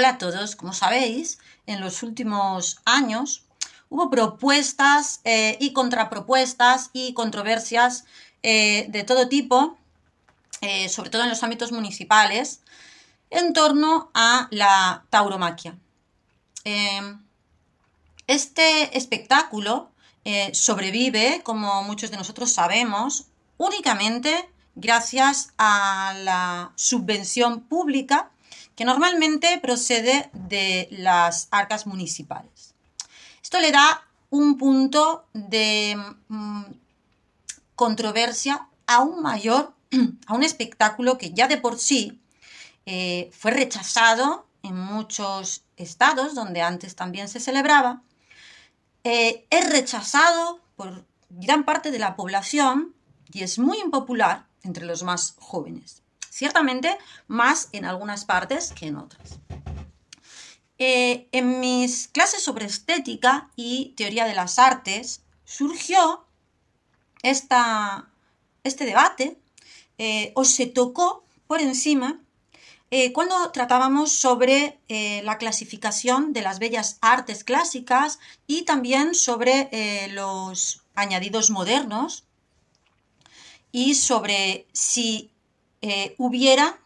Hola a todos. Como sabéis, en los últimos años hubo propuestas y contrapropuestas y controversias de todo tipo, sobre todo en los ámbitos municipales, en torno a la tauromaquia. Este espectáculo sobrevive, como muchos de nosotros sabemos, únicamente gracias a la subvención pública que normalmente procede de las arcas municipales. Esto le da un punto de controversia aún mayor a un espectáculo que ya de por sí fue rechazado en muchos estados donde antes también se celebraba. Es rechazado por gran parte de la población y es muy impopular entre los más jóvenes. Ciertamente más en algunas partes que en otras. En mis clases sobre estética y teoría de las artes surgió este debate o se tocó por encima cuando tratábamos sobre la clasificación de las bellas artes clásicas y también sobre los añadidos modernos y sobre si hubiera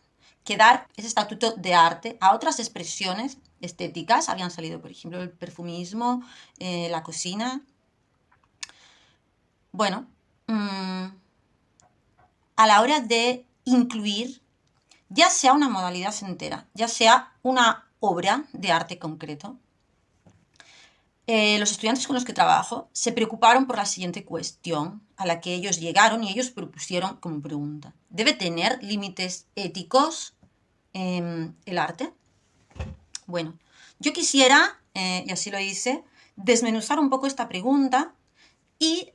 que dar ese estatuto de arte a otras expresiones estéticas. Habían salido, por ejemplo, el perfumismo, la cocina. Bueno, a la hora de incluir ya sea una modalidad entera, ya sea una obra de arte concreto, los estudiantes con los que trabajo se preocuparon por la siguiente cuestión a la que ellos llegaron y ellos propusieron como pregunta. ¿Debe tener límites éticos el arte? Bueno, yo quisiera, y así lo hice, desmenuzar un poco esta pregunta y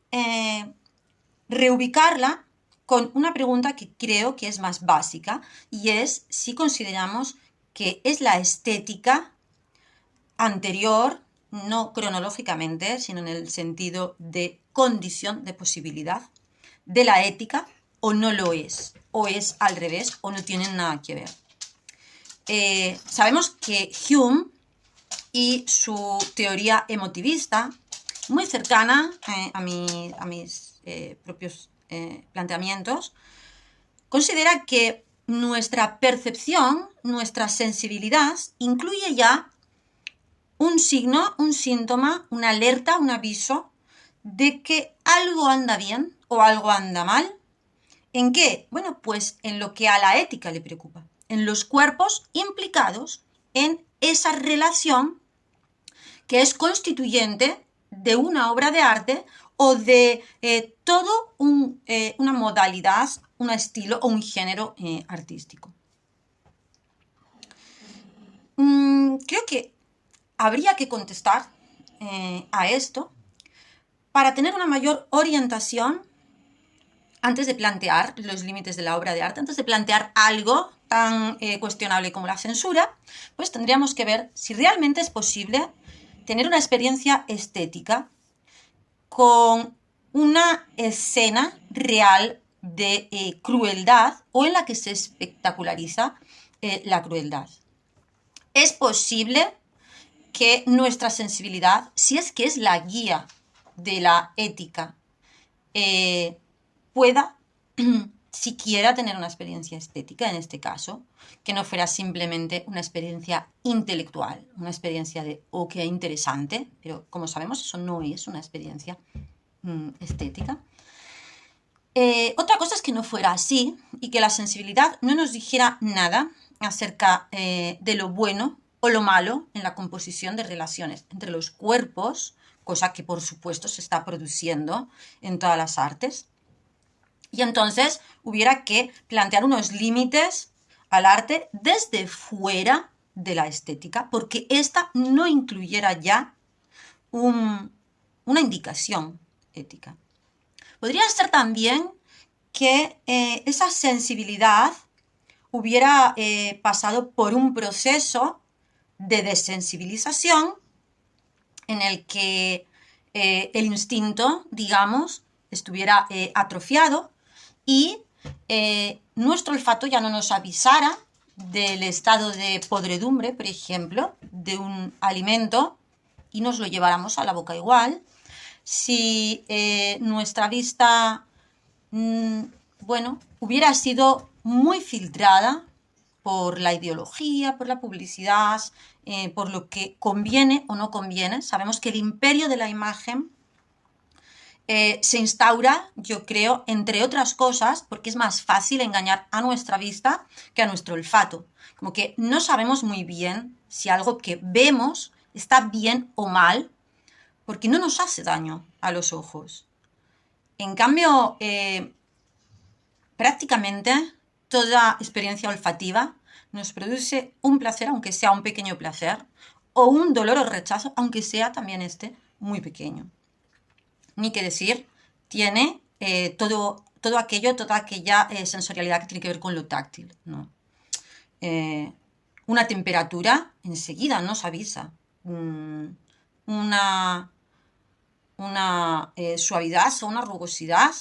reubicarla con una pregunta que creo que es más básica y es si consideramos que es la estética anterior, no cronológicamente, sino en el sentido de condición de posibilidad, de la ética, o no lo es, o es al revés, o no tienen nada que ver. Sabemos que Hume y su teoría emotivista, muy cercana a mis propios planteamientos, considera que nuestra percepción, nuestra sensibilidad, incluye ya un signo, un síntoma, una alerta, un aviso de que algo anda bien o algo anda mal. ¿En qué? Bueno, pues en lo que a la ética le preocupa, en los cuerpos implicados en esa relación que es constituyente de una obra de arte o de todo una modalidad, un estilo o un género artístico. Creo que habría que contestar a esto para tener una mayor orientación antes de plantear los límites de la obra de arte, antes de plantear algo tan cuestionable como la censura, pues tendríamos que ver si realmente es posible tener una experiencia estética con una escena real de crueldad o en la que se espectaculariza la crueldad. Es posible que nuestra sensibilidad, si es que es la guía de la ética, pueda siquiera tener una experiencia estética, en este caso, que no fuera simplemente una experiencia intelectual, una experiencia de, oh, qué interesante, pero como sabemos eso no es una experiencia estética. Otra cosa es que no fuera así y que la sensibilidad no nos dijera nada acerca de lo bueno o lo malo en la composición de relaciones entre los cuerpos, cosa que por supuesto se está produciendo en todas las artes. Y entonces hubiera que plantear unos límites al arte desde fuera de la estética, porque ésta no incluyera ya una indicación ética. Podría ser también que esa sensibilidad hubiera pasado por un proceso de desensibilización en el que el instinto, digamos, estuviera atrofiado y nuestro olfato ya no nos avisara del estado de podredumbre, por ejemplo, de un alimento y nos lo lleváramos a la boca igual. Si nuestra vista, bueno, hubiera sido muy filtrada por la ideología, por la publicidad, por lo que conviene o no conviene. Sabemos que el imperio de la imagen se instaura, yo creo, entre otras cosas, porque es más fácil engañar a nuestra vista que a nuestro olfato. Como que no sabemos muy bien si algo que vemos está bien o mal, porque no nos hace daño a los ojos. En cambio, prácticamente toda experiencia olfativa nos produce un placer, aunque sea un pequeño placer, o un dolor o rechazo, aunque sea también muy pequeño. Ni que decir, tiene toda aquella sensorialidad que tiene que ver con lo táctil, ¿no? Una temperatura enseguida nos avisa. Una suavidad o una rugosidad,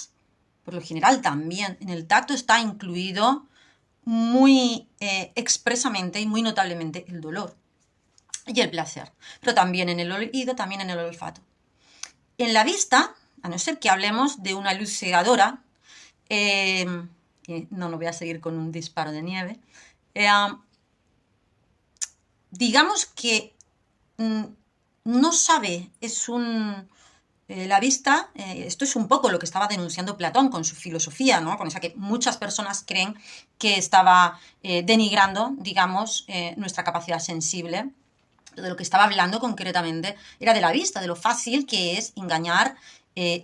por lo general también. En el tacto está incluido muy expresamente y muy notablemente el dolor y el placer, pero también en el oído, también en el olfato. En la vista, a no ser que hablemos de una luz cegadora, no voy a seguir con un disparo de nieve, digamos que no sabe, la vista, esto es un poco lo que estaba denunciando Platón con su filosofía, ¿no? Con esa que muchas personas creen que estaba denigrando, digamos, nuestra capacidad sensible. De lo que estaba hablando concretamente era de la vista, de lo fácil que es engañar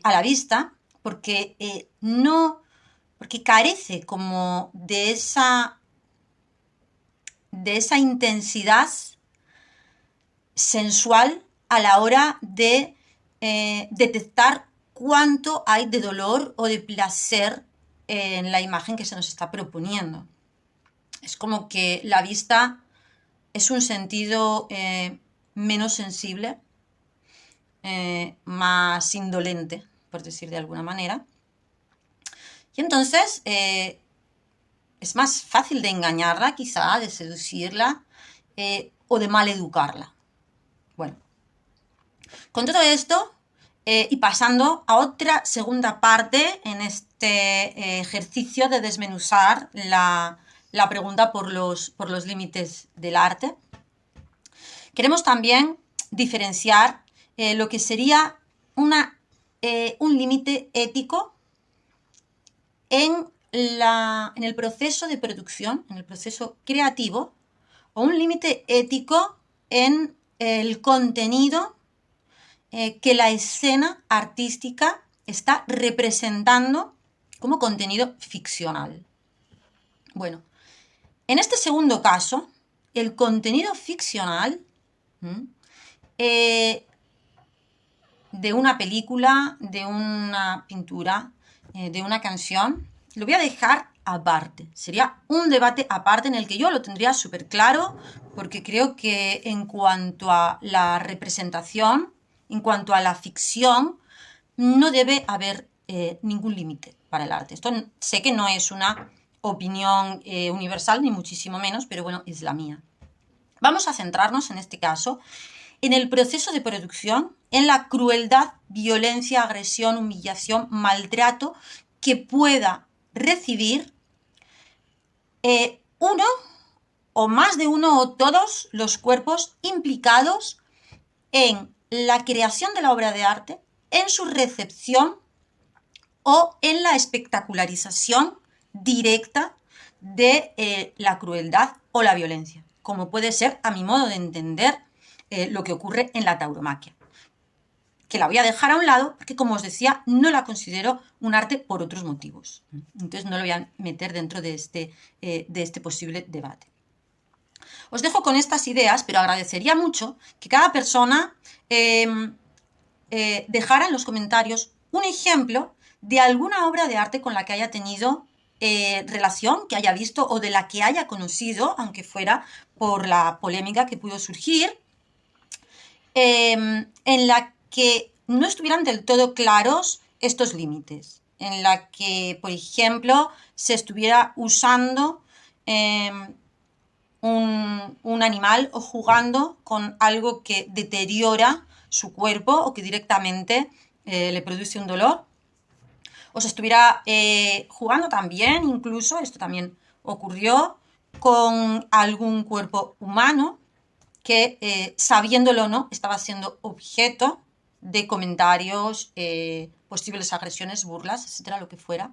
a la vista, porque porque carece como de esa intensidad sensual a la hora de detectar cuánto hay de dolor o de placer en la imagen que se nos está proponiendo. Es como que la vista es un sentido menos sensible, más indolente, por decir de alguna manera. Y entonces es más fácil de engañarla, quizá, de seducirla o de maleducarla. Bueno, con todo esto y pasando a otra segunda parte en este ejercicio de desmenuzar la pregunta por los límites del arte, queremos también diferenciar lo que sería un límite ético en el proceso de producción, en el proceso creativo, o un límite ético en el contenido que la escena artística está representando como contenido ficcional. Bueno, en este segundo caso, el contenido ficcional de una película, de una pintura, de una canción, lo voy a dejar aparte. Sería un debate aparte en el que yo lo tendría súper claro, porque creo que en cuanto a la representación, en cuanto a la ficción, no debe haber ningún límite para el arte. Esto sé que no es una opinión universal, ni muchísimo menos, pero bueno, es la mía. Vamos a centrarnos en este caso en el proceso de producción, en la crueldad, violencia, agresión, humillación, maltrato que pueda recibir uno o más de uno o todos los cuerpos implicados en la creación de la obra de arte, en su recepción o en la espectacularización directa de la crueldad o la violencia, como puede ser, a mi modo de entender, lo que ocurre en la tauromaquia, que la voy a dejar a un lado porque, como os decía, no la considero un arte por otros motivos. Entonces no lo voy a meter dentro de este posible debate. Os dejo con estas ideas, pero agradecería mucho que cada persona dejara en los comentarios un ejemplo de alguna obra de arte con la que haya tenido relación, que haya visto o de la que haya conocido, aunque fuera por la polémica que pudo surgir, en la que no estuvieran del todo claros estos límites, en la que, por ejemplo, se estuviera usando un animal o jugando con algo que deteriora su cuerpo o que directamente le produce un dolor. O se estuviera jugando también, incluso, esto también ocurrió, con algún cuerpo humano que, sabiéndolo o no, estaba siendo objeto de comentarios, posibles agresiones, burlas, etcétera, lo que fuera.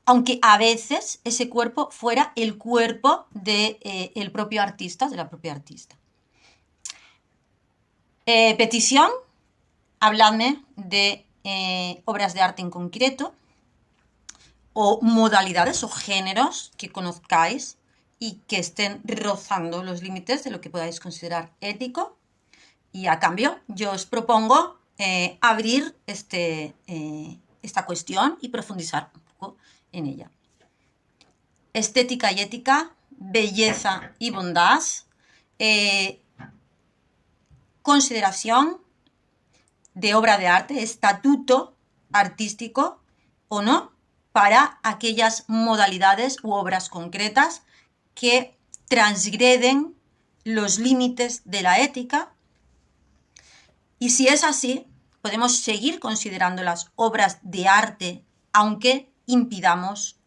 Aunque a veces ese cuerpo fuera el cuerpo del propio artista, de la propia artista. Petición, habladme de obras de arte en concreto o modalidades o géneros que conozcáis y que estén rozando los límites de lo que podáis considerar ético. Y a cambio, yo os propongo abrir esta cuestión y profundizar un poco en ella. Estética y ética, belleza y bondad, consideración de obra de arte, estatuto artístico o no, para aquellas modalidades u obras concretas que transgreden los límites de la ética. Y si es así, podemos seguir considerándolas obras de arte, aunque impidamos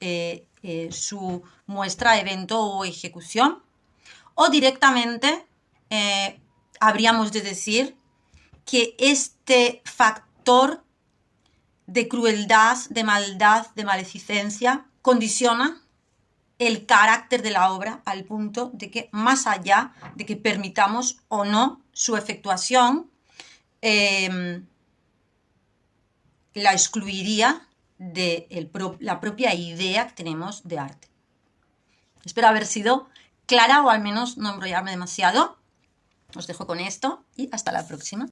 su muestra, evento o ejecución, o directamente habríamos de decir que este factor de crueldad, de maldad, de maledicencia condiciona el carácter de la obra al punto de que, más allá de que permitamos o no su efectuación, la excluiría de la propia idea que tenemos de arte. Espero haber sido clara o al menos no embrollarme demasiado. Os dejo con esto y hasta la próxima.